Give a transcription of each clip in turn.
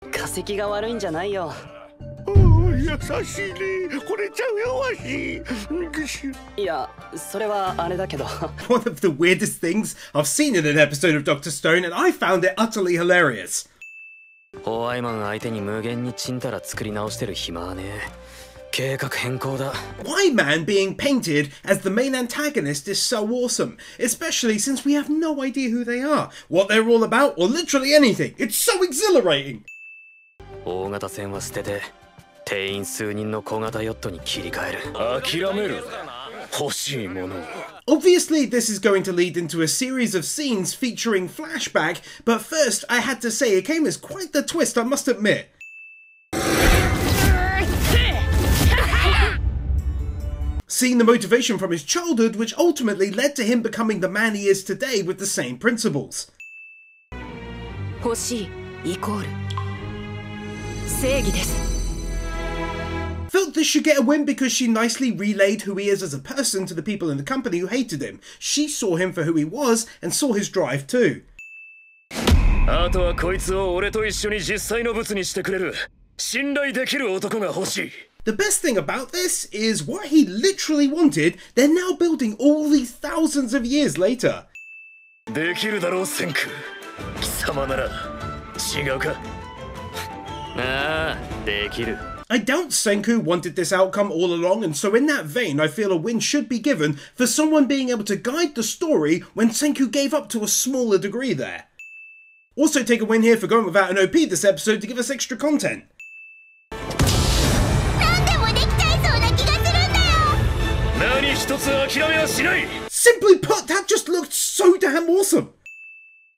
化石が悪いんじゃないよ。優しいね。惚れちゃうよ、わし。いや、それはあれだけど。One of the weirdest things I've seen in an episode of Dr. Stone, and I found it utterly hilarious. ホワイマン相手に無限にチンタラ作り直してる暇はねえ。計画変更だ。Whyman being painted as the main antagonist is so awesome, especially since we have no idea who they are, what they're all about, or literally anything. It's so exhilarating! 大型船は捨てて、定員数人の小型ヨットに切り替える。諦める。欲しいもの。Obviously, this is going to lead into a series of scenes featuring flashback, but first, I had to say it came as quite the twist, I must admit. Seeing the motivation from his childhood, which ultimately led to him becoming the man he is today with the same principles. 欲しいイコール正義です。 Felt this should get a win because she nicely relayed who he is as a person to the people in the company who hated him. She saw him for who he was and saw his drive too. あとはこいつを俺と一緒に実際の物にしてくれる信頼できる男が欲しい。 The best thing about this is what he literally wanted, they're now building all these thousands of years later. できるだろう、センク。貴様なら違うか。ああ、できる。 I doubt Senku wanted this outcome all along, and so in that vein I feel a win should be given for someone being able to guide the story when Senku gave up to a smaller degree there. Also take a win here for going without an OP this episode to give us extra content. Simply put, that just looked so damn awesome.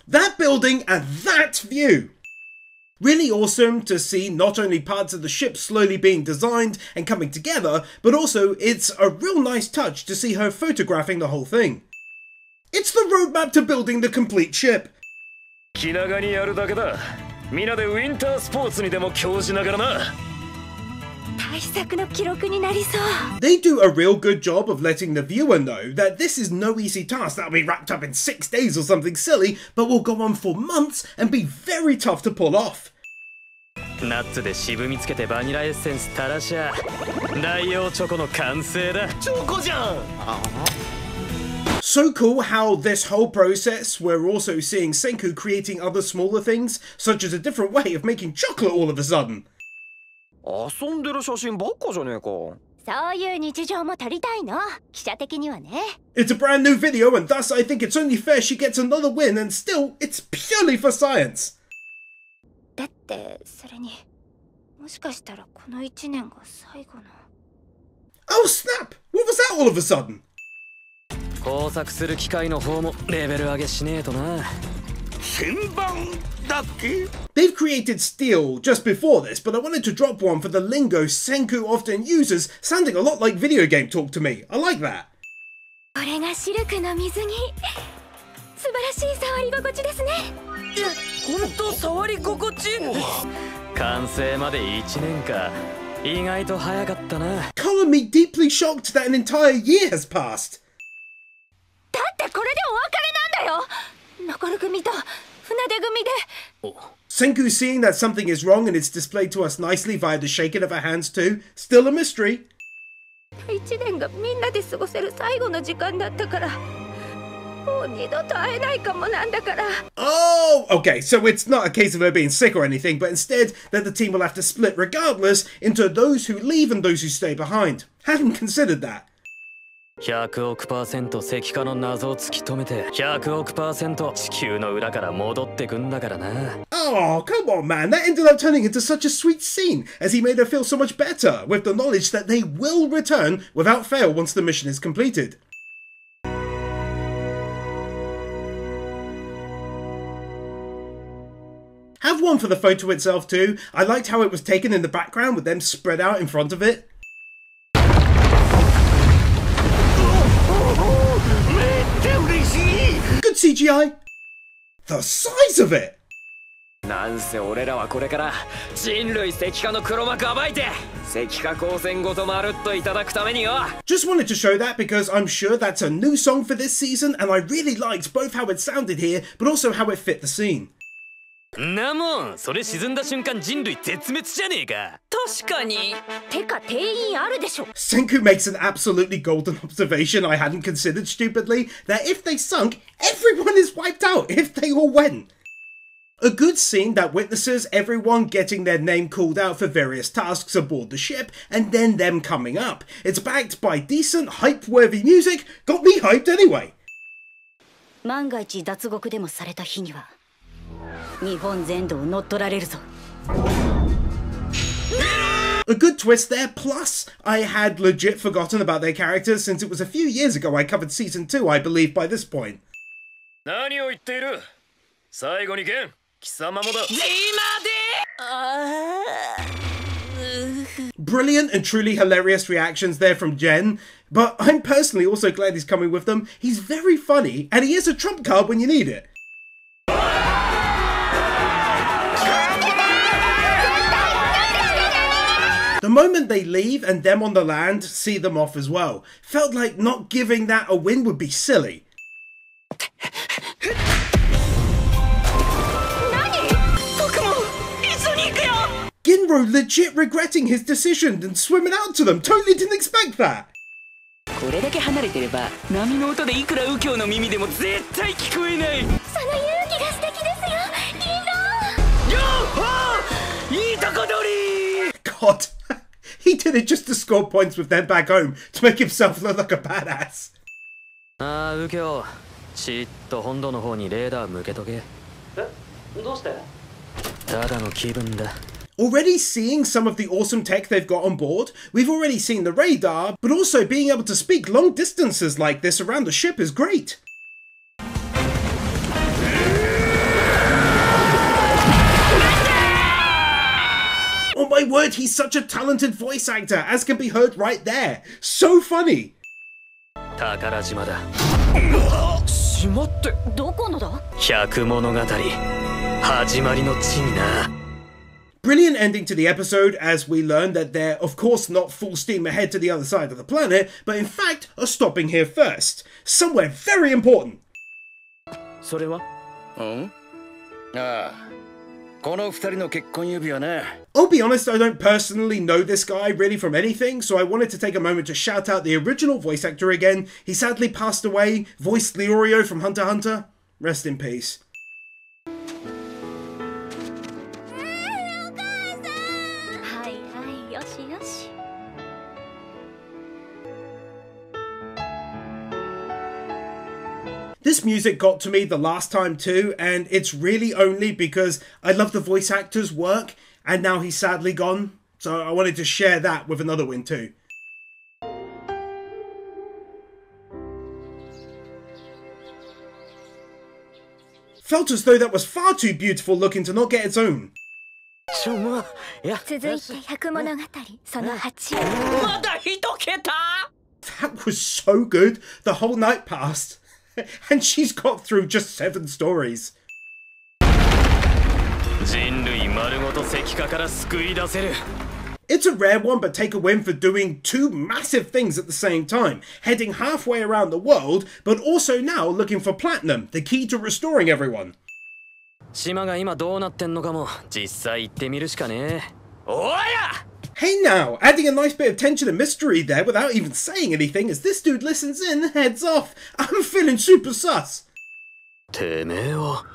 That building and that view. Really awesome to see not only parts of the ship slowly being designed and coming together, but also it's a real nice touch to see her photographing the whole thing. It's the roadmap to building the complete ship. They do a real good job of letting the viewer know that this is no easy task that'll be wrapped up in 6 days or something silly, but will go on for months and be very tough to pull off. ナッツで渋みつけてバニラエッセンス垂らしゃ大王チョコの完成だ。チョコじゃん。So cool how this whole process we're also seeing Senku creating other smaller things, such as a different way of making chocolate all of a sudden. 遊んでる写真ばっかじゃねえか。そういう日常も撮りたいの、記者的にはね。It's a brand new video and thus I think it's only fair she gets another win, and still, it's purely for science. だってそれにもしかしたらこの1年が最後の。 Oh snap! What was that all of a sudden? 工作する機械の方もレベル上げしねえとな。旋盤だっけ? They've created steel just before this, but I wanted to drop one for the lingo Senku often uses, sounding a lot like video game talk to me. I like that. これがシルクの水着。素晴らしい触り心地ですね。ほんと触り心地。完成まで1年か。意外と早かったな。 Color me deeply shocked that an entire year has passed. だってこれでお別れなんだよ。残る組と船出組で。Senku seeing that something is wrong and it's displayed to us nicely via the shaking of her hands too. Still a mystery. 1年がみんなで過ごせる最後の時間だったから。もう二度と会えないかもなんだから。 Oh, okay, so it's not a case of her being sick or anything, but instead that the team will have to split regardless into those who leave and those who stay behind. Hadn't considered that. 100億%石化の謎を突き止めて100億%地球の裏から戻ってくんだからな。 Oh, come on, man. That ended up turning into such a sweet scene as he made her feel so much better with the knowledge that they will return without fail once the mission is completed. Have one for the photo itself too. I liked how it was taken in the background with them spread out in front of it. Good CGI. The size of it. なんせ俺らはこれから人類石化の黒幕暴いて石化光線ごとまるっといただくためによ。 Just wanted to show that because I'm sure that's a new song for this season and I really liked both how it sounded here but also how it fit the scene. なもんそれ沈んだ瞬間人類絶滅じゃねえか。確かに。てか定員あるでしょ。 Senku makes an absolutely golden observation I hadn't considered stupidly, that if they sunk, everyone is wiped out if they all went. A good scene that witnesses everyone getting their name called out for various tasks aboard the ship, and then them coming up. It's backed by decent, hype-worthy music, got me hyped anyway. 万が一脱獄でもされた日には日本全土を乗っ取られるぞ。 A good twist there, plus I had legit forgotten about their characters since it was a few years ago I covered season 2, I believe, by this point. 何を言っている。最後にゲン貴様もだ。Brilliant and truly hilarious reactions there from Jen, but I'm personally also glad he's coming with them. He's very funny, and he is a trump card when you need it. The moment they leave and them on the land see them off as well. Felt like not giving that a win would be silly. Ginro legit regretting his decision and swimming out to them. Totally didn't expect that. これだけ離れてれば波の音でいくら右京の耳でも絶対聞こえない。その勇気が素敵ですよ、銀よっほーいいとこ取り。 God, he did it just to score points with them back home to make himself look like a badass. ああ右京ちっと本土の方にレーダー向けとけ。どうして？ただの気分だ。 Already seeing some of the awesome tech they've got on board, we've already seen the radar, but also being able to speak long distances like this around the ship is great. Oh my word, he's such a talented voice actor, as can be heard right there. So funny. 宝島だ。島ってどこのだ？百物語始まりの地にな。 Brilliant ending to the episode as we learn that they're of course not full steam ahead to the other side of the planet, but in fact are stopping here first. Somewhere very important. それは？ああ、この二人の結婚指輪ね。 I'll be honest, I don't personally know this guy really from anything, so I wanted to take a moment to shout out the original voice actor again. He sadly passed away, voiced Leorio from Hunter x Hunter. Rest in peace. This music got to me the last time too, and it's really only because I love the voice actor's work, and now he's sadly gone, so I wanted to share that with another win too. Felt as though that was far too beautiful looking to not get its own. 続いて百物語その8。まだ一桁。 That was so good. The whole night passed. And she's got through just 7 stories. 人類丸ごと石化から救い出せる。 It's a rare one, but take a win for doing 2 massive things at the same time. Heading halfway around the world, but also now looking for platinum, the key to restoring everyone. 島が今どうなってんのかも実際行ってみるしかねえ。おや！ Hey now, adding a nice bit of tension and mystery there without even saying anything as this dude listens in and heads off. I'm feeling super sus. てめえは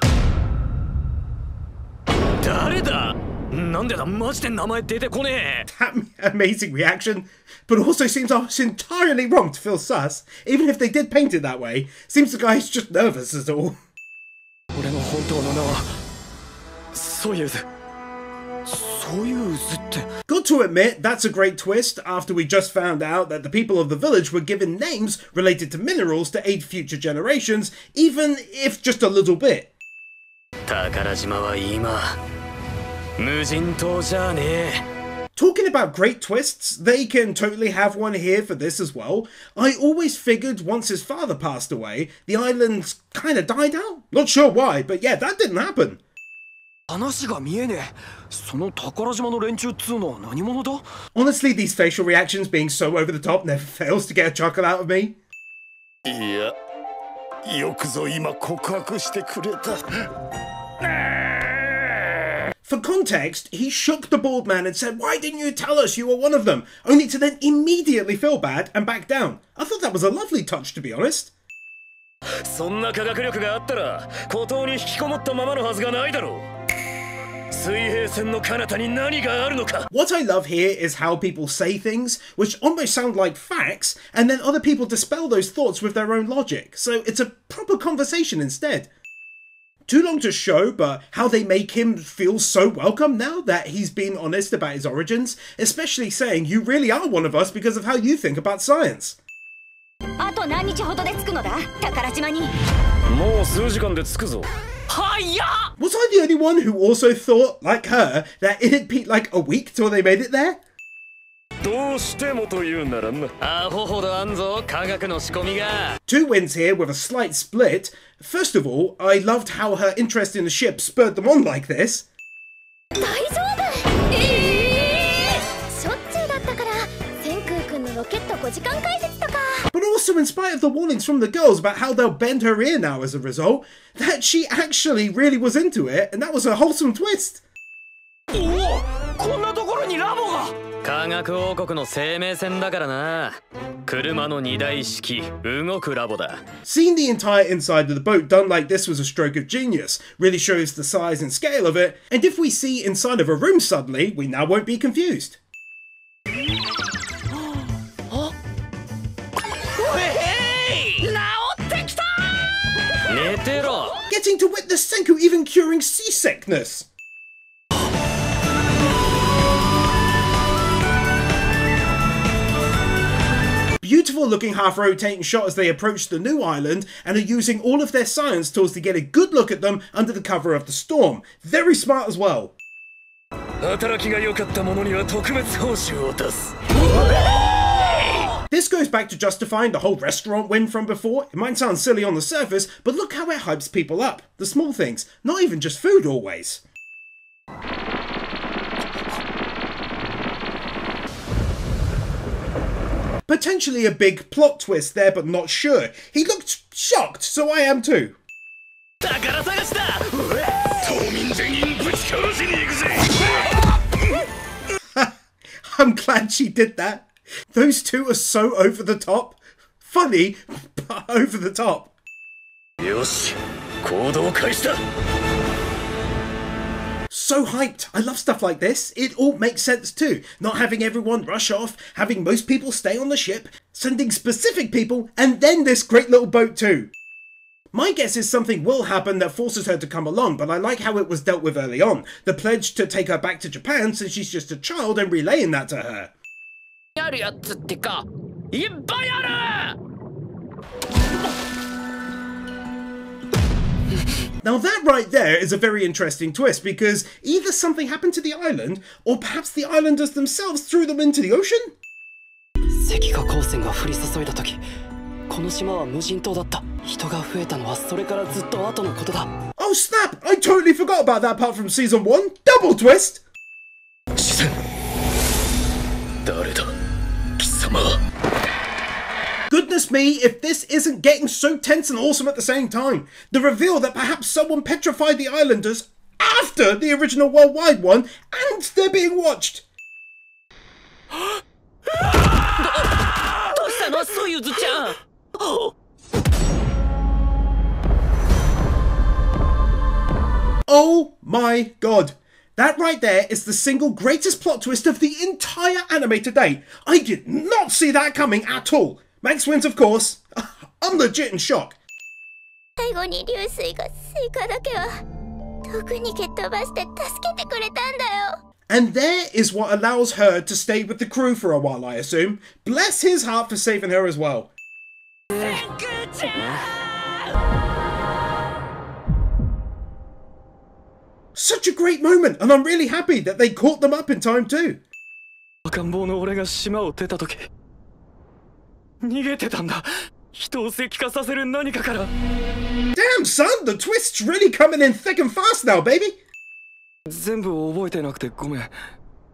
誰だ？なんでだマジで名前出てこねえ。 That amazing reaction, but also seems entirely wrong to feel sus, even if they did paint it that way. Seems the guy's just nervous is all. 俺の本当の名はソユーズ。ソユーズって。 Got to admit, that's a great twist after we just found out that the people of the village were given names related to minerals to aid future generations, even if just a little bit. 宝島は今無人島じゃねえ。 Talking about great twists, they can totally have one here for this as well. I always figured once his father passed away, the islands kind of died out. Not sure why, but yeah, that didn't happen. 話が見えねえ。その宝島の連中っつうのは何者だ？ Honestly, these facial reactions being so over the top never fails to get a chuckle out of me. いや、よくぞ今告白してくれた。For context, he shook the bald man and said, "Why didn't you tell us you were one of them?" only to then immediately feel bad and back down. I thought that was a lovely touch, to be honest. そんな科学力があったら孤島に引きこもったままのはずがないだろう。水平線の彼方に何があるのか。 What I love here is how people say things which almost sound like facts, and then other people dispel those thoughts with their own logic. So it's a proper conversation instead. Too long to show, but how they make him feel so welcome now that he's been honest about his origins, especially saying you really are one of us because of how you think about science. あと何日ほどで着くのだ、宝島に。もう数時間で着くぞ。 Was I the only one who also thought, like her, that it'd be like a week till they made it there? どうしてもというならな。アホほどあんぞ、科学の仕込みが。 Two wins here with a slight split. First of all, I loved how her interest in the ship spurred them on like this. 大丈夫？しょっちゅうだったから千空くんのロケット5時間解説とか。 But also, in spite of the warnings from the girls about how they'll bend her ear now as a result, that she actually really was into it, and that was a wholesome twist. おお、こんなところにラボが。科学王国の生命線だからな。車の2台式動くラボだ。 Seeing the entire inside of the boat done like this was a stroke of genius. Really shows the size and scale of it, and if we see inside of a room suddenly, we now won't be confused. Getting to witness Senku even curing seasickness. Beautiful looking half rotating shot as they approach the new island and are using all of their science tools to get a good look at them under the cover of the storm. Very smart as well. 働きが良かった者には特別報酬を出す。 This goes back to justifying the whole restaurant win from before. It might sound silly on the surface, but look how it hypes people up. The small things, not even just food always. Potentially a big plot twist there, but not sure. He looked shocked, so I am too. 宝探しだ。島民全員ぶち殺しに行くぜ。 I'm glad she did that. Those two are so over the top. Funny, but over the top. よし、行動開始だ。 So hyped. I love stuff like this. It all makes sense too. Not having everyone rush off, having most people stay on the ship, sending specific people, and then this great little boat too. My guess is something will happen that forces her to come along, but I like how it was dealt with early on. The pledge to take her back to Japan since she's just a child and relaying that to her. やるやつってか、いっぱいある。 Now that right there is a very interesting twist because either something happened to the island or perhaps the islanders themselves threw them into the ocean? 石化光線が降り注いだ時、この島は無人島だった。人が増えたのはそれからずっと後のことだ。 Oh snap! I totally forgot about that part from season 1. Double twist! 自然。誰だ、貴様。 Goodness me, if this isn't getting so tense and awesome at the same time. The reveal that perhaps someone petrified the islanders after the original worldwide one and they're being watched. どうしたの、ソユズちゃん。 Oh my god. That right there is the single greatest plot twist of the entire anime to date. I did not see that coming at all. Max wins, of course. I'm legit in shock. 最後に流水がスイカだけは特に蹴っ飛ばして助けてくれたんだよ。 And there is what allows her to stay with the crew for a while, I assume. Bless his heart for saving her as well. Such a great moment, and I'm really happy that they caught them up in time too. 赤ん坊の俺が島を出た時、逃げてたんだ。人を石化させる何かから。 Damn son, the twist's really coming in thick and fast now, baby. 全部覚えてなくてごめん。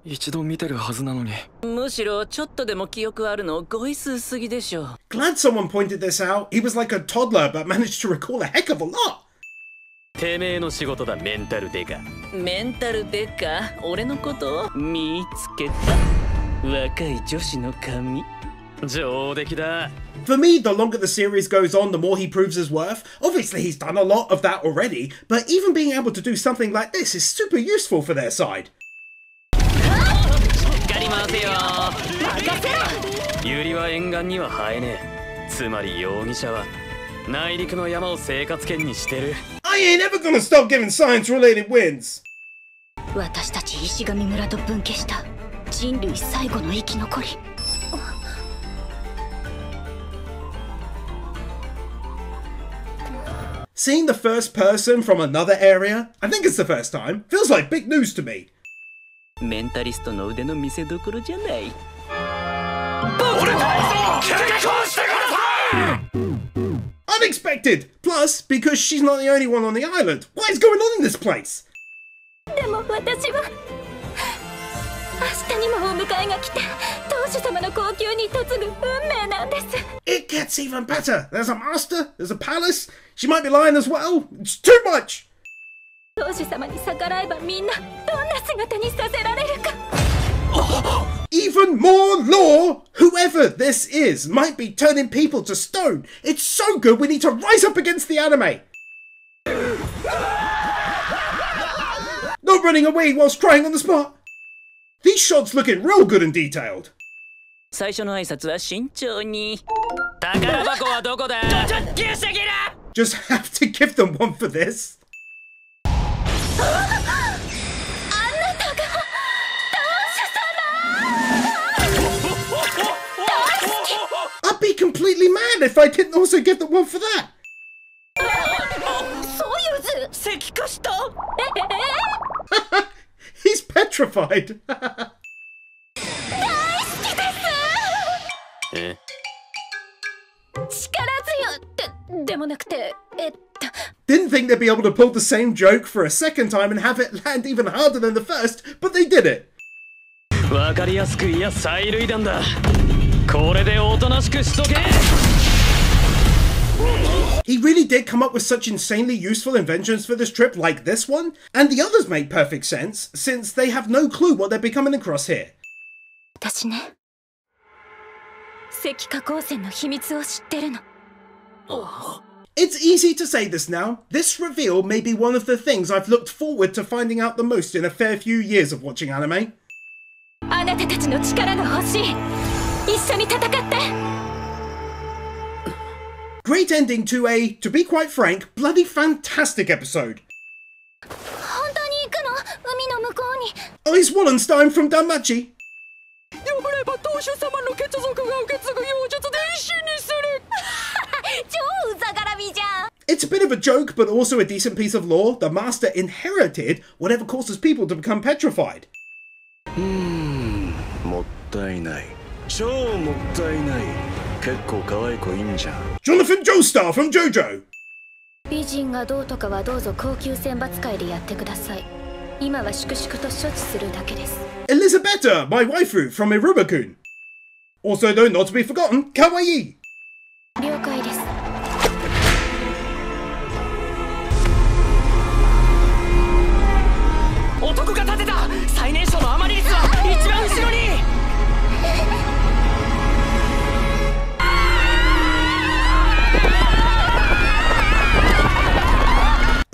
一度見てるはずなのに。むしろちょっとでも記憶あるのごい数すぎでしょ。 Glad someone pointed this out. He was like a toddler but managed to recall a heck of a lot. てめえの仕事だ、メンタルデカ。メンタルデカ、俺のことを見つけた。若い女子の髪。上出来だ。 For me, the longer the series goes on, the more he proves his worth. Obviously, he's done a lot of that already, but even being able to do something like this is super useful for their side. しっかり回せよ。任せろ。ユリは沿岸には生えねえ。つまり容疑者は内陸の山を生活圏にしてる。 I ain't ever gonna stop giving science-related wins. 私たち石神村と分家した人類最後の生き残り。Seeing the first person from another area, I think it's the first time, feels like big news to me. メンタリストの腕の見せ所じゃない。俺たちを結婚してください。 Unexpected! Plus, because she's not the only one on the island. What is going on in this place? でも私は明日にもお迎えが来て当主様の後宮に嫁ぐ運命なんです。 It gets even better. There's a master, there's a palace. She might be lying as well. It's too much. 当主様に逆らえばみんなどんな姿にさせられるか。 Even more law! Whoever this is might be turning people to stone. It's so good we need to rise up against the anime. Not running away whilst crying on the spot. These shots looking real good and detailed. 最初の挨拶は慎重に。宝箱はどこだ。急すぎる。 Just have to give them one for this. I'd be completely mad if I didn't also give them one for that. そういう図。石化した。He's petrified. え？力強ってでもなくてDidn't think they'd be able to pull the same joke for a second time and have it land even harder than the first, but they did it. わかりやすくいや催涙弾だ。これでおとなしくしとけ。 He really did come up with such insanely useful inventions for this trip like this one, and the others make perfect sense, since they have no clue what they're becoming across here. 私ね石化光線の秘密を知ってるの。It's easy to say this now. This reveal may be one of the things I've looked forward to finding out the most in a fair few years of watching anime. あなたたちの力が欲しい。一緒に戦って。 Great ending to a, to be quite frank, bloody fantastic episode. 本当に行くの？海の向こうに。Ice Wallenstein from Danmachi. 呼ばれば当主様の血族が受け継ぐ妖術で一心にする。超うざがらみじゃん。 It's a bit of a joke, but also a decent piece of lore. The master inherited whatever causes people to become petrified. もったいない。超もったいない。結構可愛い子いいんじゃん。Jonathan Joestar from JoJo. 美人がどうとかはどうぞ高級選抜会でやってください。今は粛々と処置するだけです。 Elizabetta, my waifu from Iruma-kun. Also, though, not to be forgotten, Kawaii. 了解です。男が立てた。最年少のアマリリスは一番後ろに。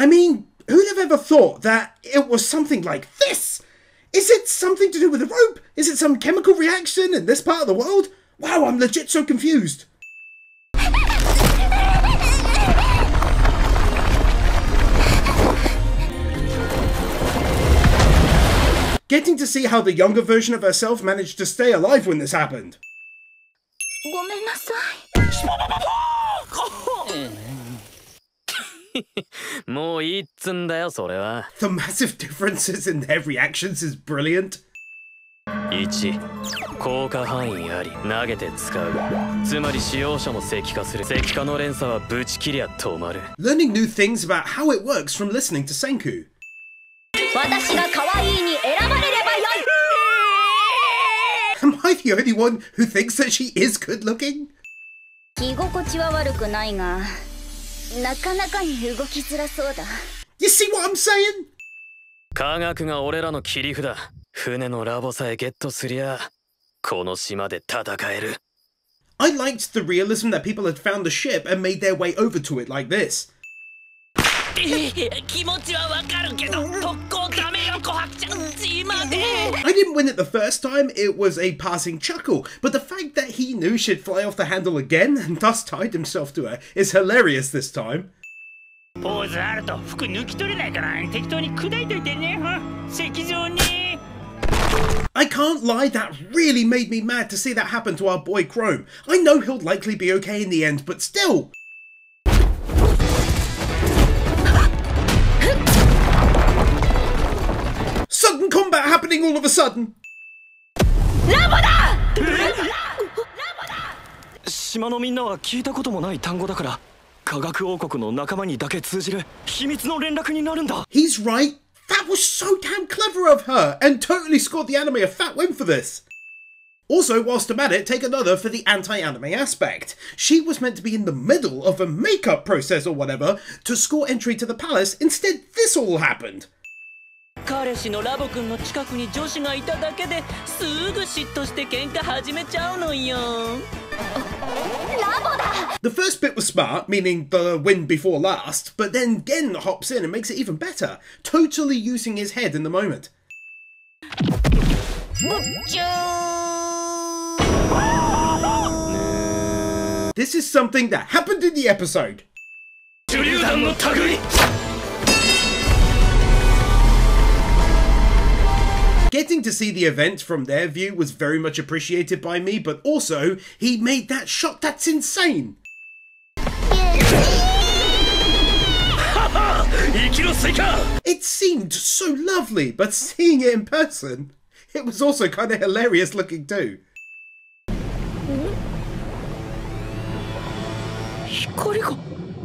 I mean, who'd have ever thought that it was something like this? Is it something to do with the rope? Is it some chemical reaction in this part of the world? Wow, I'm legit so confused. Getting to see how the younger version of herself managed to stay alive when this happened. ごめんなさい。もういいっつんだよそれは。 The massive differences in their reactions is brilliant. 1、効果範囲あり、投げて使う。つまり使用者も石化する。石化の連鎖はブチ切りゃ止まる。 Learning new things about how it works from listening to Senku. 私が可愛いに選ばれればよい。Am I the only one who thinks that she is good looking? 着心地は悪くないが、なかなかに動きづらそうだ。You see what I'm saying? 科学が俺らの切り札。船のラボさえゲットすりゃ、この島で戦える。I liked the realism that people had found the ship and made their way over to it like this. 気持ちはわかるけど、特攻ダメよ、琥珀ちゃん、島で。I didn't win it the first time, it was a passing chuckle, but the fact that he knew she'd fly off the handle again and thus tied himself to her is hilarious this time. ポーズあると服抜き取れないから適当に砕いといてね、石像に。I can't lie, that really made me mad to see that happen to our boy Chrome. I know he'll likely be okay in the end, but still. Sudden combat happening all of a sudden. ラボだ！島のみんなは聞いたこともない単語だから、科学王国の仲間にだけ通じる秘密の連絡になるんだ。He's right. That was so damn clever of her, and totally scored the anime a fat win for this. Also, whilst I'm at it, take another for the anti-anime aspect. She was meant to be in the middle of a makeup process or whatever to score entry to the palace. Instead, this all happened. 彼氏のラボくんの近くに女子がいただけですぐ嫉妬して喧嘩始めちゃうのよ。ラボだ! The first bit was smart, meaning the win before last, but then Gen hops in and makes it even better, totally using his head in the moment. This is something that happened in the episode. Getting to see the event from their view was very much appreciated by me, but also, he made that shot that's insane! It seemed so lovely, but seeing it in person, it was also kind of hilarious looking too.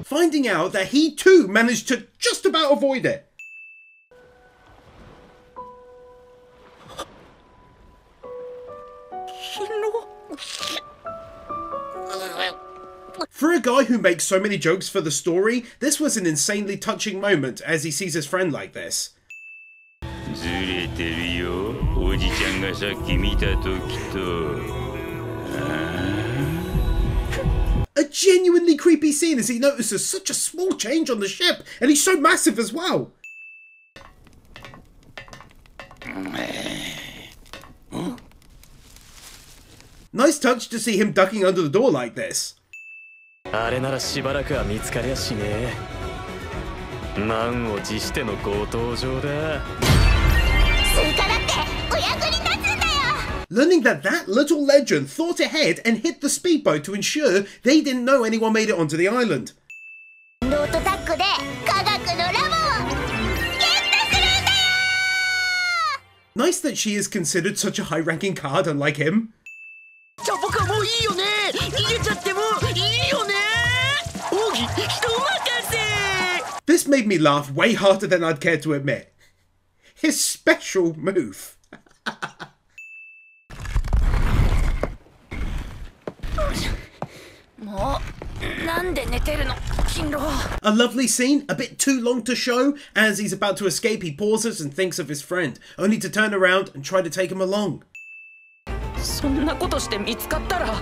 Finding out that he too managed to just about avoid it. For a guy who makes so many jokes for the story, this was an insanely touching moment as he sees his friend like this. A genuinely creepy scene as he notices such a small change on the ship, and he's so massive as well. Nice touch to see him ducking under the door like this. あれならしばらくは見つかりゃしねえ。満を持してのご登場だ。スイカだってお役に立つんだよ。 Learning that that little legend thought ahead and hit the speedboat to ensure they didn't know anyone made it onto the island. ロートタックで科学のラボをゲットするんだよ。 Nice that she is considered such a high-ranking card unlike him. チョポカもういいよね。逃げちゃってもいいよね。奥義人任せ。 This made me laugh way harder than I'd care to admit. His special move. A lovely scene, a bit too long to show. As he's about to escape, he pauses and thinks of his friend, only to turn around and try to take him along. そんなことして見つかったら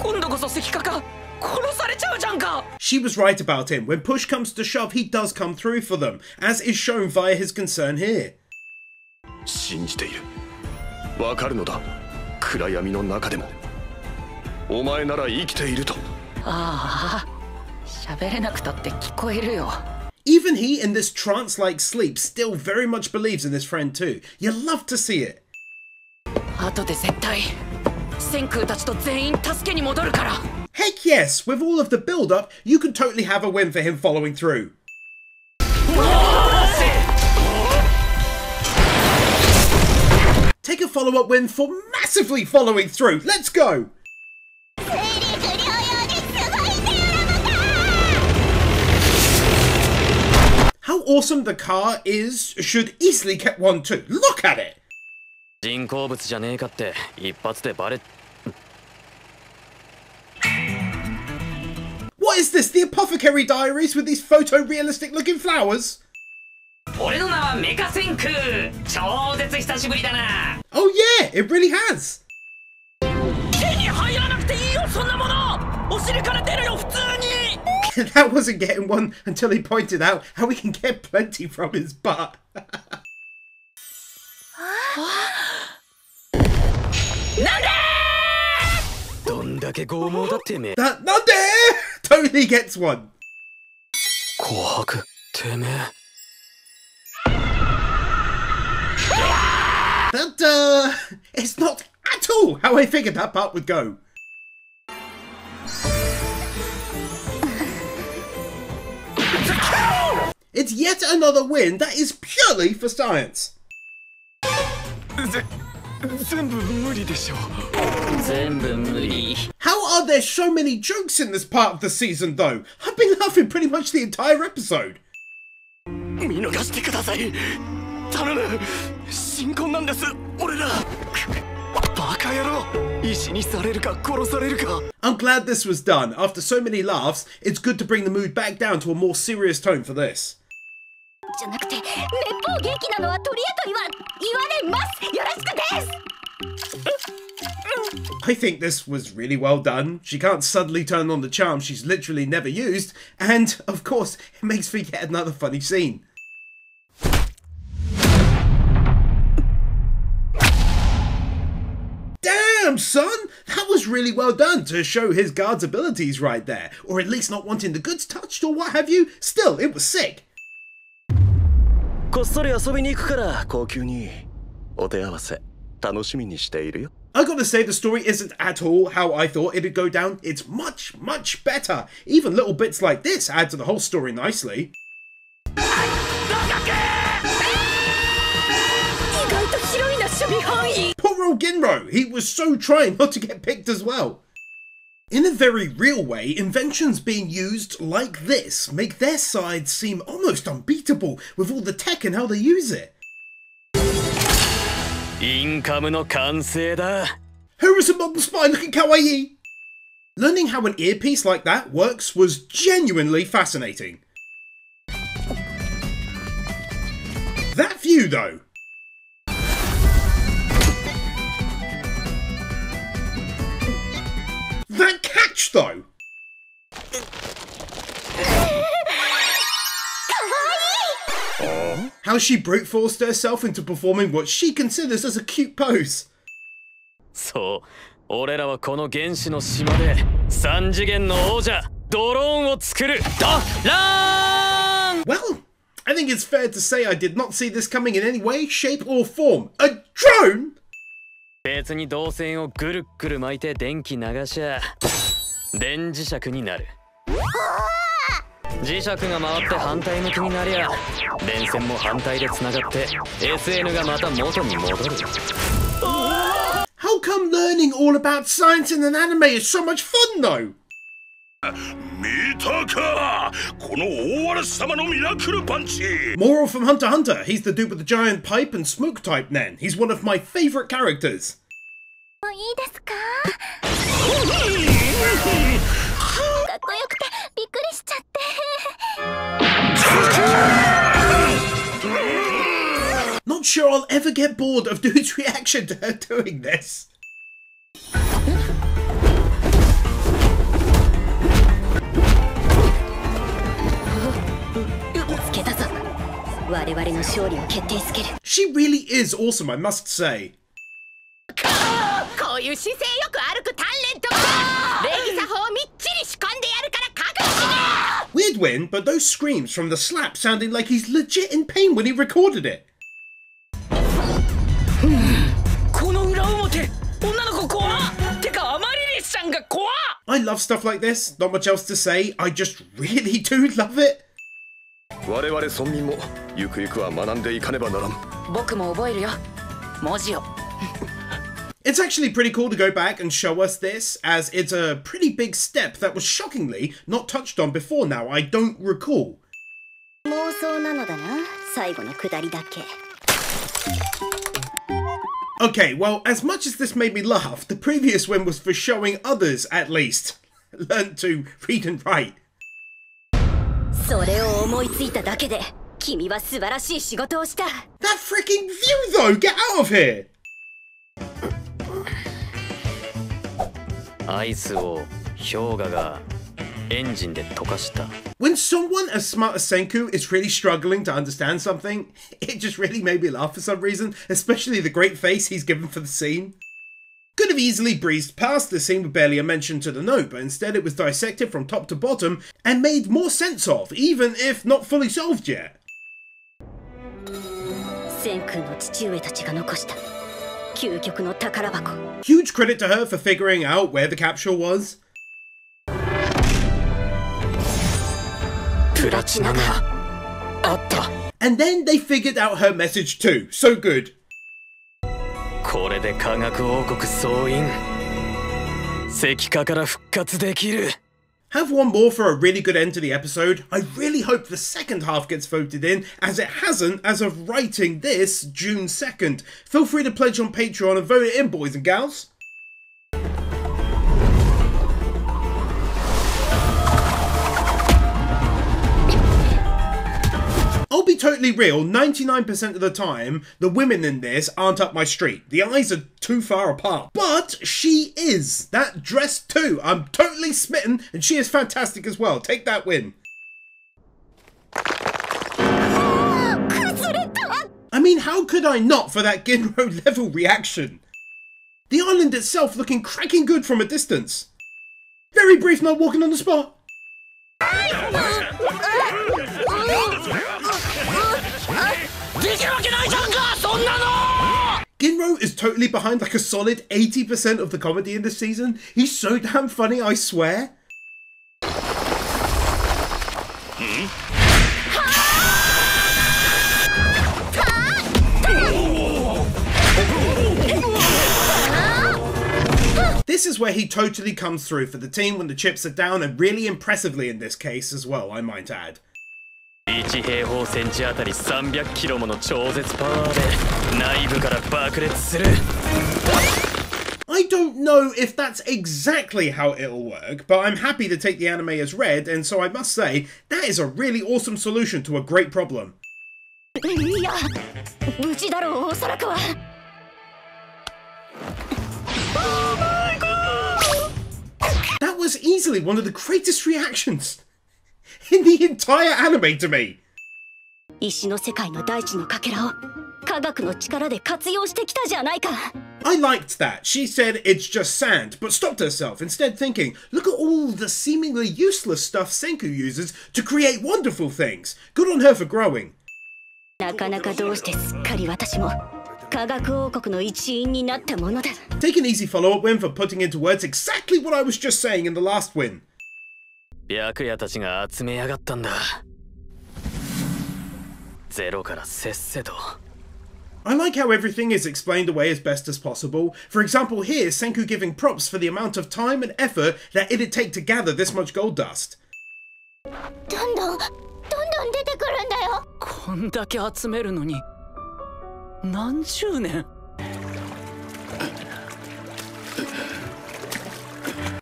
今度こそ石化か殺されちゃうじゃんか。 She was right about him. When push comes to shove, he does come through for them, as is shown via his concern here. 信じている。わかるのだ。暗闇の中でも。お前なら生きていると。ああ、喋れなくたって聞こえるよ。 Even he, in this trance-like sleep, still very much believes in his friend too. You love to see it. 後で絶対千空たちと全員助けに戻るから。 Heck yes, with all of the build-up, you could totally have a win for him following through. Take a follow-up win for massively following through. Let's go! How awesome the car is should easily get one too. Look at it! 人工物じゃねえかって一発でバレ。 What is this? The Apothecary Diaries with these photorealistic looking flowers? 俺の名はメカセンク。超絶久しぶりだな。 Oh yeah, it really has. 手に入らなくていいよそんなもの。お尻から出るよ普通に。That wasn't getting one until he pointed out how he can get plenty from his butt. なんでどんだけ拷問だってめえ。なんで totally gets one. 紅白てめえ。That it's not at all how I figured that part would go. It's yet another win that is purely for science. 全部無理でしょ。全部無理。 How are there so many jokes in this part of the season though? I've been laughing pretty much the entire episode. 見逃してください。頼む。新婚なんです。俺ら。バカ野郎。石にされるか殺されるか。 I'm glad this was done. After so many laughs, it's good to bring the mood back down to a more serious tone for this. じゃなくて、めっぽう元気なのは鳥やと言われます。よろしくです。 I think this was really well done. She can't suddenly turn on the charm she's literally never used, and of course, it makes for yet another funny scene. Damn, son! That was really well done to show his guard's abilities right there, or at least not wanting the goods touched or what have you. Still, it was sick. こっそり遊びに行くから高級にお手合わせ楽しみにしているよ。 I gotta say the story isn't at all how I thought it'd go down. It's much, much better. Even little bits like this add to the whole story nicely. Poor old Ginro, he was so trying not to get picked as well. In a very real way, inventions being used like this make their side seem almost unbeatable with all the tech and how they use it. インカムの完成だ。 Who is a model spy looking kawaii? Learning how an earpiece like that works was genuinely fascinating. That view though. That catch though. How she brute forced herself into performing what she considers as a cute pose. そう、俺らはこの原始の島で三次元の王者ドローンを作る。ドラーン Well, I think it's fair to say I did not see this coming in any way, shape or form. A drone? 別に導線をぐるっぐる巻いて電気流しゃ電磁石になる。磁石が回って反対向きになりゃ電線も反対でつながって SN がまた元に戻る。 How come learning all about science in an anime is so much fun though? 見たかこの大嵐様のミラクルパンチ Moral from Hunter x Hunter. He's the dude with the giant pipe and smoke type Nen. He's one of my favourite characters. もういいですか？かっこよくてびっくりしちゃって。Not sure I'll ever get bored of dude's reaction to her doing this. 見つけたぞ。我々の勝利を決定づける。 She really is awesome, I must say. こういう姿勢よく歩く鍛錬とか礼儀作法をみっちり仕込んでやるから覚悟しろ。 Weird win, but those screams from the slap sounding like he's legit in pain when he recorded it. この裏表女の子怖ってかアマリリスさんが怖。 I love stuff like this, not much else to say, I just really do love it. 我々村民もゆくゆくは学んでいかねばならん。僕も覚えるよ文字を。 It's actually pretty cool to go back and show us this, as it's a pretty big step that was shockingly not touched on before now, I don't recall. 妄想なのだな、最後の下りだけ。 Okay, well, as much as this made me laugh, the previous one was for showing others, at least, learn to read and write. それを思いついただけで君は素晴らしい仕事をした。 That freaking view though! Get out of here! アイスを氷河がエンジンで溶かした。 When someone as smart as Senku is really struggling to understand something, it just really made me laugh for some reason, especially the great face he's given for the scene. Could have easily breezed past this scene with barely a mention to the note, but instead it was dissected from top to bottom and made more sense of, even if not fully solved yet. セン君の父上たちが残した究極の宝箱。 Huge credit to her for figuring out where the capsule was. プラチナがあった。 And then they figured out her message too. So good. これで科学王国総員石化から復活できる。 Have one more for a really good end to the episode. I really hope the second half gets voted in, as it hasn't as of writing this June 2nd. Feel free to pledge on Patreon and vote it in, boys and gals. I'll be totally real, 99% of the time, the women in this aren't up my street. The eyes are too far apart. But she is. That dress too. I'm totally smitten, and she is fantastic as well. Take that win. I mean, how could I not for that Ginro level reaction? The island itself looking cracking good from a distance. Very brief not walking on the spot. Ginro is totally behind like a solid 80% of the comedy in this season. He's so damn funny, I swear. This is where he totally comes through for the team when the chips are down, and really impressively in this case as well, I might add. 1平方センチあたり300キロもの超絶パワーで内部から爆裂する。 I don't know if that's exactly how it'll work, but I'm happy to take the anime as read, and so I must say, that is a really awesome solution to a great problem. いや、無事だろう、おそらくは。 That was easily one of the greatest reactions in the entire anime to me. 石の世界の大地のかけらを科学の力で活用してきたじゃないか。 I liked that. She said it's just sand, but stopped herself, instead thinking, look at all the seemingly useless stuff Senku uses to create wonderful things. Good on her for growing. なかなかどうしてすっかり私も科学王国の一員になったものだ。 Take an easy follow-up win for putting into words exactly what I was just saying in the last win. 白夜たちが集めやがったんだ。ゼロからせっせと。 I like how everything is explained away as best as possible. For example, here, Senku giving props for the amount of time and effort that it'd take to gather this much gold dust. どんどん出てくるんだよ。こんだけ集めるのに何十年。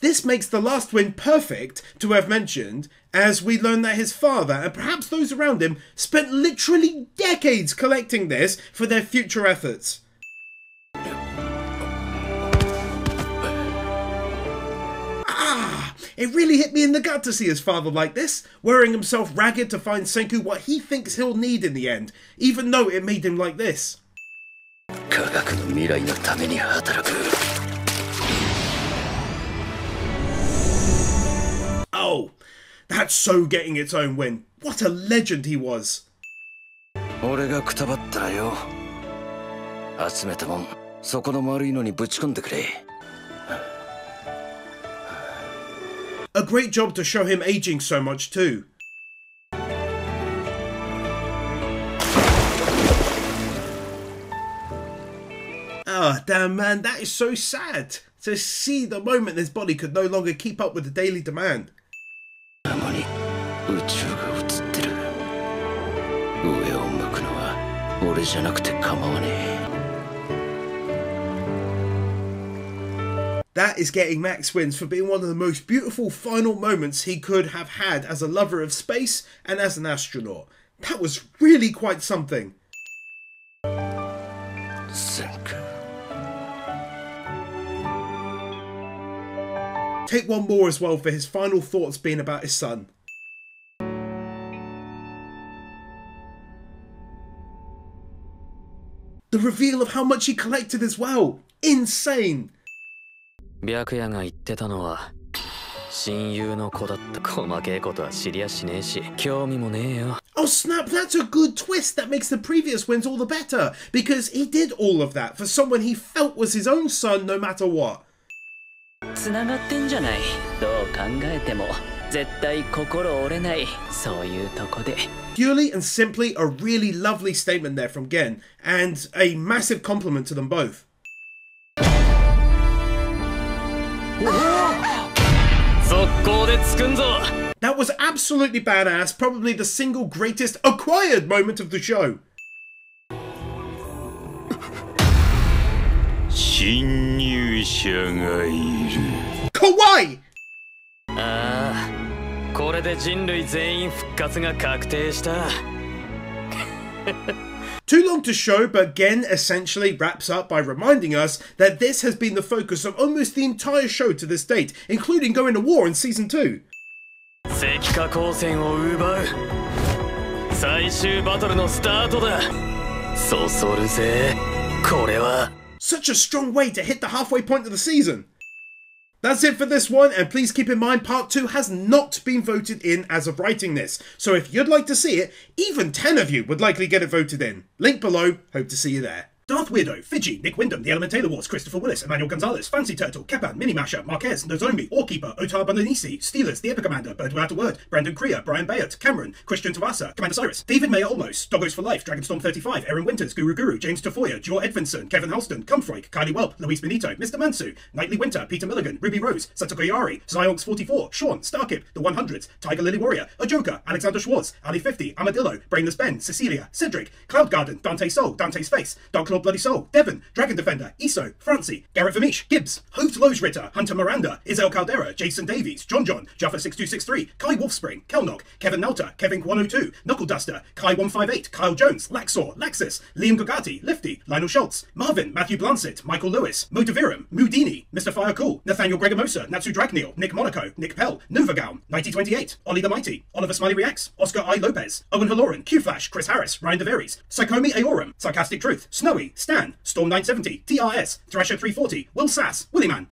This makes the last win perfect to have mentioned, as we learn that his father, and perhaps those around him, spent literally decades collecting this for their future efforts. It really hit me in the gut to see his father like this, wearing himself ragged to find Senku what he thinks he'll need in the end, even though it made him like this. 科学の未来のために働く。 Oh, that's so getting its own win. What a legend he was. 俺がくたばったらよ。集めたもん、そこの丸いのにぶち込んでくれ。 A great job to show him aging so much too. Ah, damn man, that is so sad. To see the moment his body could no longer keep up with the daily demand. なのに宇宙が映ってる。上を向くのは俺じゃなくて構わねえ。 That is getting max wins for being one of the most beautiful final moments he could have had as a lover of space and as an astronaut. That was really quite something. Take one more as well for his final thoughts being about his son. The reveal of how much he collected as well. Insane. 白夜が言ってたのは親友の子だった。細けいことは知りやしねえし興味もねえよ。 Oh snap, that's a good twist that makes the previous wins all the better, because he did all of that for someone he felt was his own son no matter what. つながってんじゃない。どう考えても絶対心折れない。そういうとこで。 Purely and simply a really lovely statement there from Gen, and a massive compliment to them both. 速攻でつくんぞ。 That was absolutely badass, probably the single greatest acquired moment of the show. 侵入者がいる。Kawaii! ああ、これで人類全員復活が確定した。 Too long to show, but Gen essentially wraps up by reminding us that this has been the focus of almost the entire show to this date, including going to war in Season 2. 石化光線を奪う最終バトルのスタートだ。そそるぜ、これは。 Such a strong way to hit the halfway point of the season. That's it for this one, and please keep in mind part 2 has not been voted in as of writing this, so if you'd like to see it, even 10 of you would likely get it voted in. Link below, hope to see you there. Darth Weirdo, Fiji, Nick Wyndham, The Element Taylor Wars, Christopher Willis, Emmanuel Gonzalez, Fancy Turtle, Kepan, Mini Masher, Marquez, Nozomi, Orkeeper, Otar Bandanisi, Steelers, The Epic Commander, Bird Without a Word, Brandon Kriya, Brian Bayard, Cameron, Christian Tavasa, Commander Cyrus, David Mayer Olmos, Doggos for Life, Dragonstorm 35, Aaron Winters, Guru, James Tafoya, Jor Edvinson, Kevin Halston, Cumfroy, Kylie Welp, Luis Benito, Mr. Mansu, Nightly Winter, Peter Milligan, Ruby Rose, Satoko Yari, Zionx 44, Sean, Starkip, The 100s, Tiger Lily Warrior, Ajoka, Alexander Schwartz, Ali 50, Amadillo, Brainless Ben, Cecilia, Cedric, Cloud Garden, Dante Soul, Dante's Face, Dark Lord Bloody Soul, Devon, Dragon Defender, Iso, Francie, Garrett Vermeesh, Gibbs, Hooved Lowe's Ritter, Hunter Miranda, Isel Caldera, Jason Davies, John, Jaffa6263, Kai Wolfspring, Kelnock, Kevin Nelter, Kevin 102, Knuckle Duster, Kai 158, Kyle Jones, Laxor, Laxus, Liam Gogati, Lifty, Lionel Schultz, Marvin, Matthew Blancett, Michael Lewis, Motivirum, Moudini, Mr. Fire Cool, Nathaniel Gregomosa, Natsu Dragneel, Nick Monaco, Nick Pell, Novagaum, 9028, Ollie the Mighty, Oliver Smiley Reacts, Oscar I. Lopez, Owen Halloran, Q-Flash, Chris Harris, Ryan DeVeries, Psychomi Aorum, Sarcastic Truth, Snowy, Stan, Storm 970, TRS, Thrasher 340, Will Sass, Willyman.